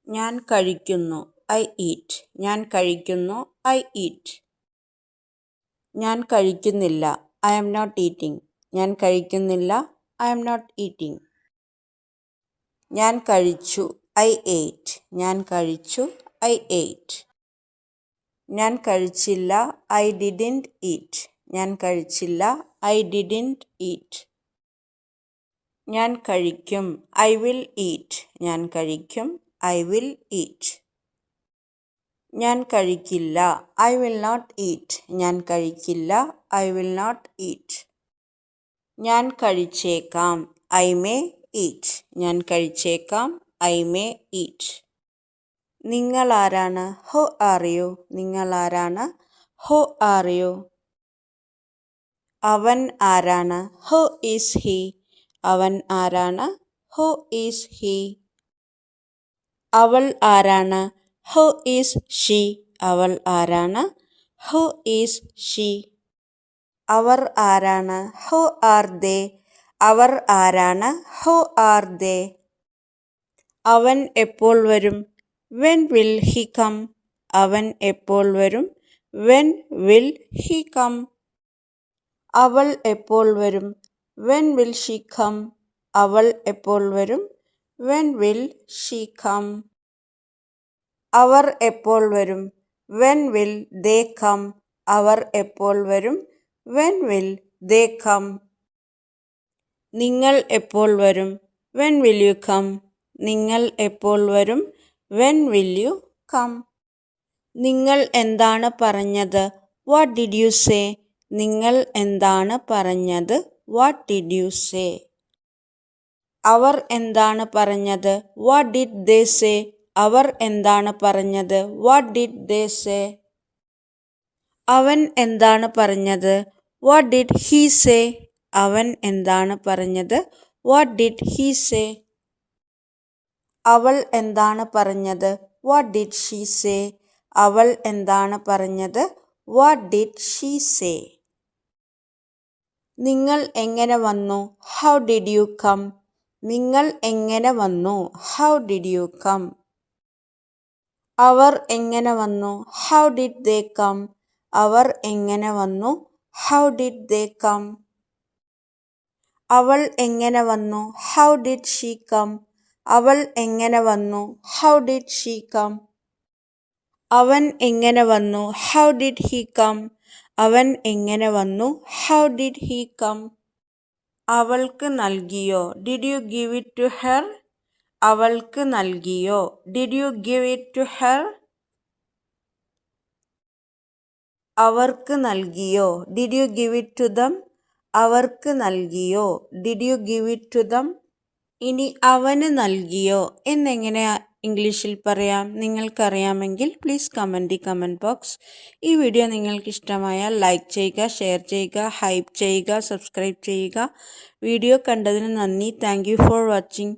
ഞാൻ കഴിക്കുന്നു. I eat. ഞാൻ കഴിക്കുന്നു. I eat. ഞാൻ കഴിക്കുന്നില്ല. I am not eating. ഞാൻ കഴിക്കുന്നില്ല. I am not eating. ഞാൻ കഴിച്ചു. I ate. ഞാൻ കഴിച്ചു. I ate. ഞാൻ കഴിച്ചില്ല. I didn't eat. ഞാൻ കഴിച്ചില്ല. I didn't eat. ഞാൻ കഴിക്കും. I will eat. ഞാൻ കഴിക്കും. I will eat. ഞാൻ കഴിക്കില്ല. I will not eat. ഞാൻ കഴിക്കില്ല. I will not eat. ഞാൻ കഴിച്ചേക്കാം. I may eat. ഞാൻ കഴിച്ചേക്കാം. I may eat. നിങ്ങൾ ആരാണ്? Who are you? നിങ്ങൾ ആരാണ്? Who are you? അവൻ ആരാണ്? Who is he? അവൻ ആരാണ്? Who is he? അവൾ ആരാണ്? Who is she? അവൾ ആരാണ്? Who is she? അവർ ആരാണ്? Who are they? അവർ ആരാണ്? Who are they? അവൻ എപ്പോൾ വരും? When will he come? അവൻ എപ്പോൾ വരും? When will he come? അവൾ എപ്പോൾ വരും? When will she come? അവൾ എപ്പോൾ വരും? When will she come? അവർ എപ്പോൾ വരും? When will they come? അവർ എപ്പോൾ വരും? When will they come? നിങ്ങൾ എപ്പോൾ വരും? When will you come? നിങ്ങൾ എപ്പോൾ വരും? When will you come? നിങ്ങൾ എന്താണ് പറഞ്ഞത്? What did you say? നിങ്ങൾ എന്താണ് പറഞ്ഞത്? What did you say? അവർ എന്താണ് പറഞ്ഞത്? What did they say? അവർ എന്താണ് പറഞ്ഞത്? What did they say? അവൻ എന്താണ് പറഞ്ഞത്? What did he say? അവൻ എന്താണ് പറഞ്ഞത്? What did he say? അവൾ എന്താണ് പറഞ്ഞത്? What did she say? അവൾ എന്താണ് പറഞ്ഞത്? What did she say? നിങ്ങൾ എങ്ങനെ വന്നു? How did you come? നിങ്ങൾ എങ്ങനെ വന്നു? How did you come? അവർ എങ്ങനെ വന്നു? How did they come? അവർ എങ്ങനെ വന്നു? How did they come? അവൾ എങ്ങനെ വന്നു? How did she come? അവൾ എങ്ങനെ വന്നു? How did she come? അവൻ എങ്ങനെ വന്നു? How did he come? അവൻ എങ്ങനെ വന്നു? How did he come? അവൾക്ക് നൽകിയോ? Did you give it to her? അവൾക്ക് നൽകിയോ? Did you give it to her? അവർക്ക് നൽകിയോ? Did you give it to them? അവർക്ക് നൽകിയോ? Did you give it to them? ഇനി അവന് നൽകിയോ എന്നെങ്ങനെ ഇംഗ്ലീഷിൽ പറയാം? നിങ്ങൾക്കറിയാമെങ്കിൽ പ്ലീസ് കമൻറ്റ് കമൻറ്റ് ബോക്സ്. ഈ വീഡിയോ നിങ്ങൾക്ക് ഇഷ്ടമായാൽ ലൈക്ക് ചെയ്യുക, ഷെയർ ചെയ്യുക, ഹൈപ്പ് ചെയ്യുക, സബ്സ്ക്രൈബ് ചെയ്യുക. വീഡിയോ കണ്ടതിന് നന്ദി. Thank you for watching.